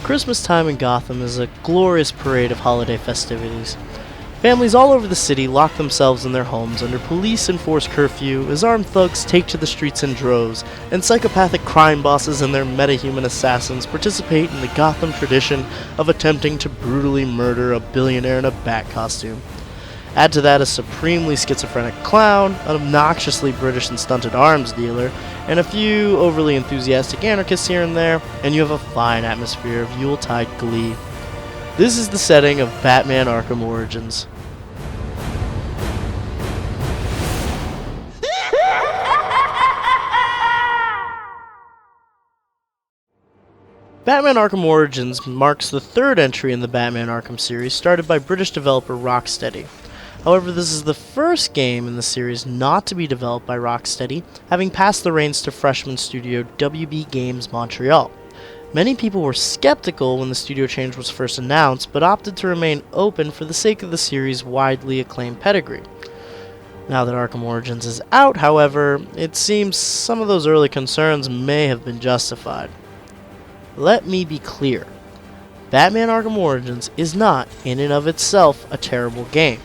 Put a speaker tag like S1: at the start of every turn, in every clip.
S1: Christmas time in Gotham is a glorious parade of holiday festivities. Families all over the city lock themselves in their homes under police-enforced curfew as armed thugs take to the streets in droves, and psychopathic crime bosses and their metahuman assassins participate in the Gotham tradition of attempting to brutally murder a billionaire in a bat costume. Add to that a supremely schizophrenic clown, an obnoxiously British and stunted arms dealer, and a few overly enthusiastic anarchists here and there, and you have a fine atmosphere of Yuletide glee. This is the setting of Batman Arkham Origins. Batman Arkham Origins marks the third entry in the Batman Arkham series started by British developer Rocksteady. However, this is the first game in the series not to be developed by Rocksteady, having passed the reins to freshman studio WB Games Montreal. Many people were skeptical when the studio change was first announced, but opted to remain open for the sake of the series' widely acclaimed pedigree. Now that Arkham Origins is out, however, it seems some of those early concerns may have been justified. Let me be clear. Batman Arkham Origins is not, in and of itself, a terrible game.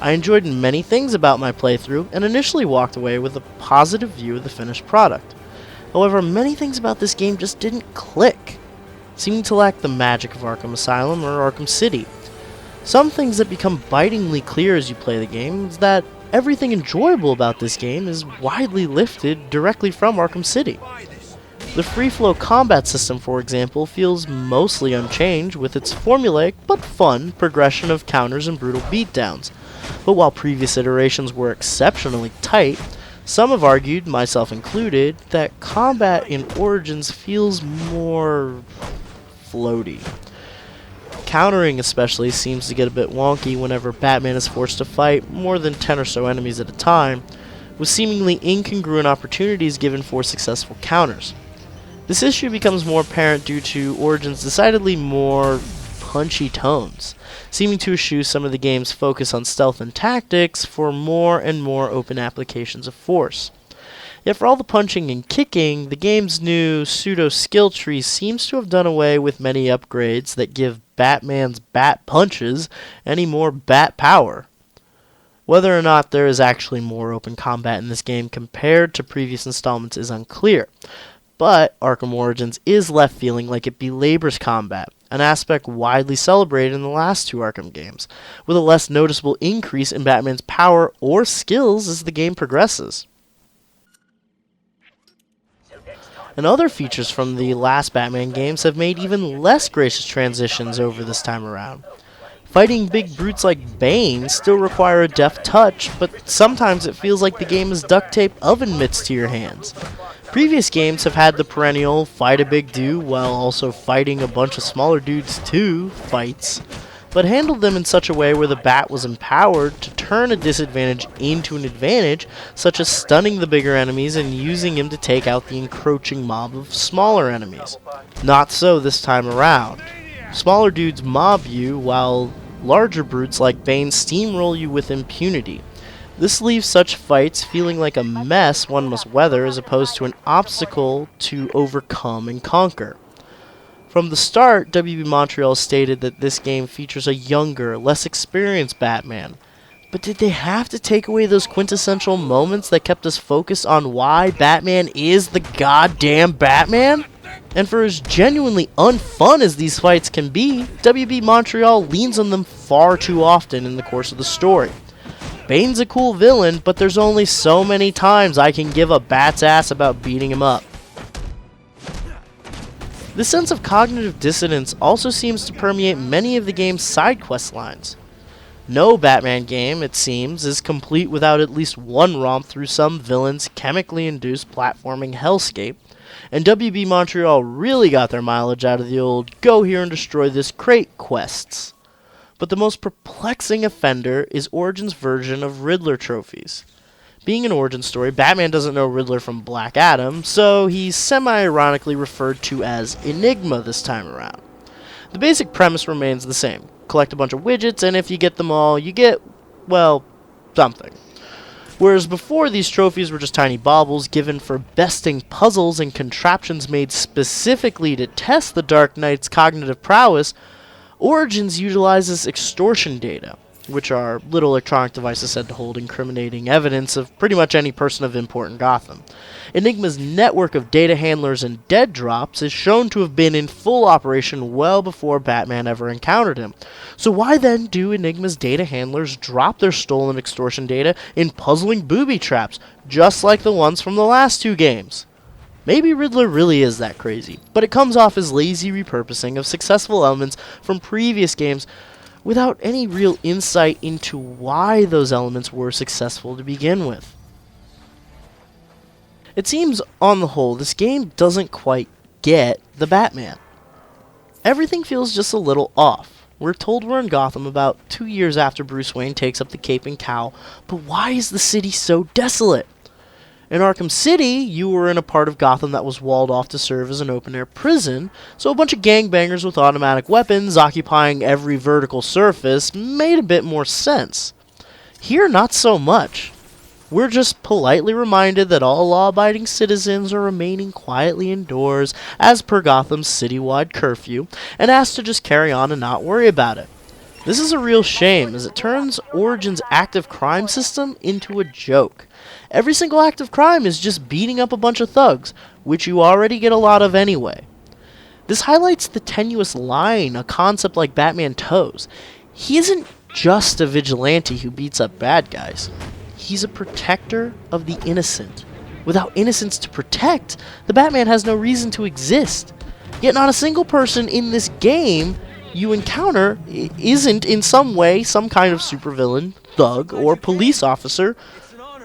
S1: I enjoyed many things about my playthrough and initially walked away with a positive view of the finished product. However, many things about this game just didn't click, seeming to lack the magic of Arkham Asylum or Arkham City. Some things that become bitingly clear as you play the game is that everything enjoyable about this game is widely lifted directly from Arkham City. The free-flow combat system, for example, feels mostly unchanged with its formulaic but fun progression of counters and brutal beatdowns. But while previous iterations were exceptionally tight, some have argued, myself included, that combat in Origins feels more floaty. Countering especially seems to get a bit wonky whenever Batman is forced to fight more than 10 or so enemies at a time, with seemingly incongruent opportunities given for successful counters. This issue becomes more apparent due to Origins' decidedly more punchy tones, seeming to eschew some of the game's focus on stealth and tactics for more and more open applications of force. Yet for all the punching and kicking, the game's new pseudo-skill tree seems to have done away with many upgrades that give Batman's bat punches any more bat power. Whether or not there is actually more open combat in this game compared to previous installments is unclear, but Arkham Origins is left feeling like it belabors combat, an aspect widely celebrated in the last two Arkham games, with a less noticeable increase in Batman's power or skills as the game progresses. And other features from the last Batman games have made even less gracious transitions over this time around. Fighting big brutes like Bane still require a deft touch, but sometimes it feels like the game is duct tape oven mitts to your hands. Previous games have had the perennial fight a big dude while also fighting a bunch of smaller dudes too fights, but handled them in such a way where the bat was empowered to turn a disadvantage into an advantage, such as stunning the bigger enemies and using him to take out the encroaching mob of smaller enemies. Not so this time around. Smaller dudes mob you while larger brutes like Bane steamroll you with impunity. This leaves such fights feeling like a mess one must weather as opposed to an obstacle to overcome and conquer. From the start, WB Montreal stated that this game features a younger, less experienced Batman. But did they have to take away those quintessential moments that kept us focused on why Batman is the goddamn Batman? And for as genuinely unfun as these fights can be, WB Montreal leans on them far too often in the course of the story. Bane's a cool villain, but there's only so many times I can give a bat's ass about beating him up. This sense of cognitive dissonance also seems to permeate many of the game's side quest lines. No Batman game, it seems, is complete without at least one romp through some villain's chemically induced platforming hellscape, and WB Montreal really got their mileage out of the old go here and destroy this crate quests. But the most perplexing offender is Origin's version of Riddler trophies. Being an origin story, Batman doesn't know Riddler from Black Adam, so he's semi-ironically referred to as Enigma this time around. The basic premise remains the same. Collect a bunch of widgets, and if you get them all, you get, well, something. Whereas before, these trophies were just tiny baubles given for besting puzzles and contraptions made specifically to test the Dark Knight's cognitive prowess, Origins utilizes extortion data, which are little electronic devices said to hold incriminating evidence of pretty much any person of import in Gotham. Enigma's network of data handlers and dead drops is shown to have been in full operation well before Batman ever encountered him. So why then do Enigma's data handlers drop their stolen extortion data in puzzling booby traps, just like the ones from the last two games? Maybe Riddler really is that crazy, but it comes off as lazy repurposing of successful elements from previous games without any real insight into why those elements were successful to begin with. It seems, on the whole, this game doesn't quite get the Batman. Everything feels just a little off. We're told we're in Gotham about 2 years after Bruce Wayne takes up the cape and cowl, but why is the city so desolate? In Arkham City, you were in a part of Gotham that was walled off to serve as an open-air prison, so a bunch of gangbangers with automatic weapons occupying every vertical surface made a bit more sense. Here, not so much. We're just politely reminded that all law-abiding citizens are remaining quietly indoors as per Gotham's citywide curfew, and asked to just carry on and not worry about it. This is a real shame, as it turns Origin's active crime system into a joke. Every single act of crime is just beating up a bunch of thugs, which you already get a lot of anyway. This highlights the tenuous line a concept like Batman toes. He isn't just a vigilante who beats up bad guys. He's a protector of the innocent. Without innocence to protect, the Batman has no reason to exist. Yet not a single person in this game you encounter isn't in some way some kind of supervillain, thug, or police officer,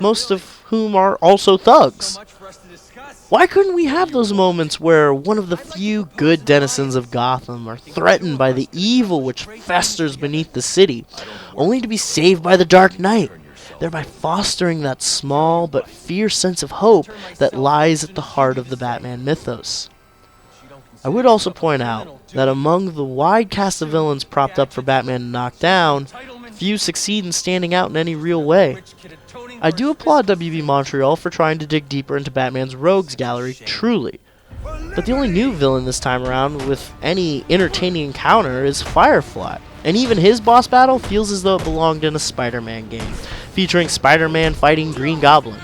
S1: most of whom are also thugs. Why couldn't we have those moments where one of the few good denizens of Gotham are threatened by the evil which festers beneath the city, only to be saved by the Dark Knight, thereby fostering that small but fierce sense of hope that lies at the heart of the Batman mythos? I would also point out that among the wide cast of villains propped up for Batman to knock down, few succeed in standing out in any real way. I do applaud WB Montreal for trying to dig deeper into Batman's rogues gallery, truly. But the only new villain this time around with any entertaining encounter is Firefly, and even his boss battle feels as though it belonged in a Spider-Man game, featuring Spider-Man fighting Green Goblin.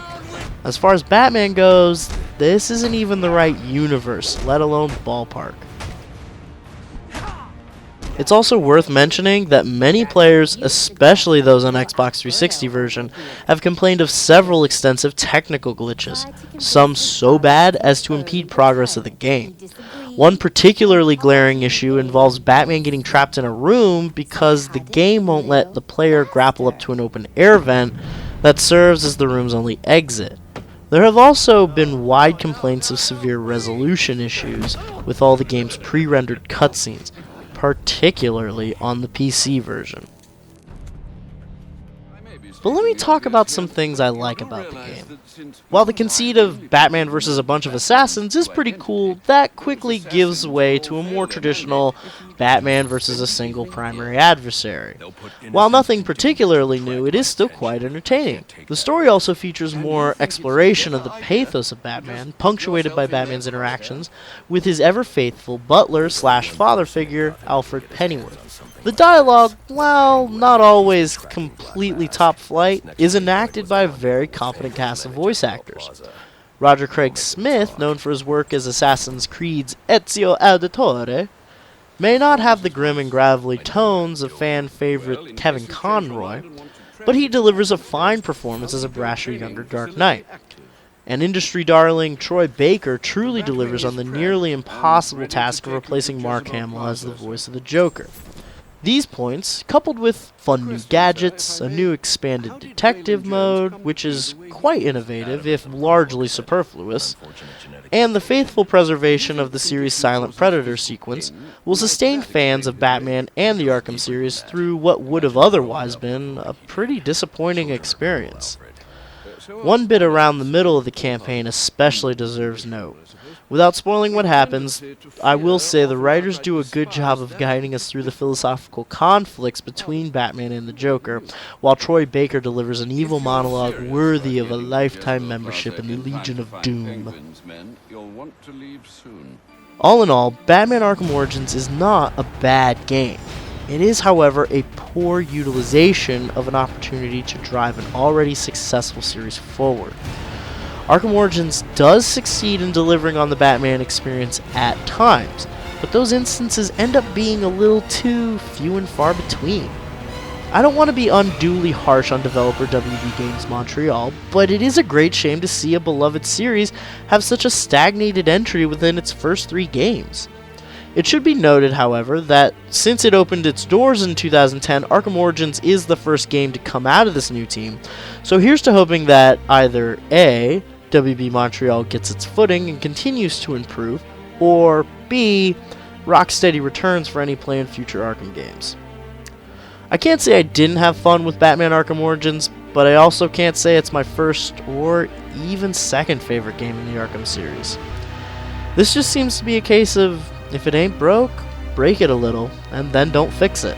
S1: As far as Batman goes, this isn't even the right universe, let alone ballpark. It's also worth mentioning that many players, especially those on Xbox 360 version, have complained of several extensive technical glitches, some so bad as to impede progress of the game. One particularly glaring issue involves Batman getting trapped in a room because the game won't let the player grapple up to an open air vent that serves as the room's only exit. There have also been wide complaints of severe resolution issues with all the game's pre-rendered cutscenes, particularly on the PC version. But let me talk about some things I like about the game. While the conceit of Batman versus a bunch of assassins is pretty cool, that quickly gives way to a more traditional Batman versus a single primary adversary. While nothing particularly new, it is still quite entertaining. The story also features more exploration of the pathos of Batman, punctuated by Batman's interactions with his ever-faithful butler/father figure, Alfred Pennyworth. The dialogue, while not always completely top flight, is enacted by a very competent cast of voice actors. Roger Craig Smith, known for his work as Assassin's Creed's Ezio Auditore, may not have the grim and gravelly tones of fan favorite Kevin Conroy, but he delivers a fine performance as a brasher younger Dark Knight. And industry darling Troy Baker truly delivers on the nearly impossible task of replacing Mark Hamill as the voice of the Joker. These points, coupled with fun new gadgets, a new expanded detective mode, which is quite innovative, if largely superfluous, and the faithful preservation of the series' Silent Predator sequence, will sustain fans of Batman and the Arkham series through what would have otherwise been a pretty disappointing experience. One bit around the middle of the campaign especially deserves note. Without spoiling what happens, I will say the writers do a good job of guiding us through the philosophical conflicts between Batman and the Joker, while Troy Baker delivers an evil monologue worthy of a lifetime membership in the Legion of Doom. All in all, Batman Arkham Origins is not a bad game. It is, however, a poor utilization of an opportunity to drive an already successful series forward. Arkham Origins does succeed in delivering on the Batman experience at times, but those instances end up being a little too few and far between. I don't want to be unduly harsh on developer WB Games Montreal, but it is a great shame to see a beloved series have such a stagnated entry within its first 3 games. It should be noted, however, that since it opened its doors in 2010, Arkham Origins is the first game to come out of this new team, so here's to hoping that either A, WB Montreal gets its footing and continues to improve, or B, Rocksteady returns for any planned future Arkham games. I can't say I didn't have fun with Batman Arkham Origins, but I also can't say it's my first or even second favorite game in the Arkham series. This just seems to be a case of, if it ain't broke, break it a little, and then don't fix it.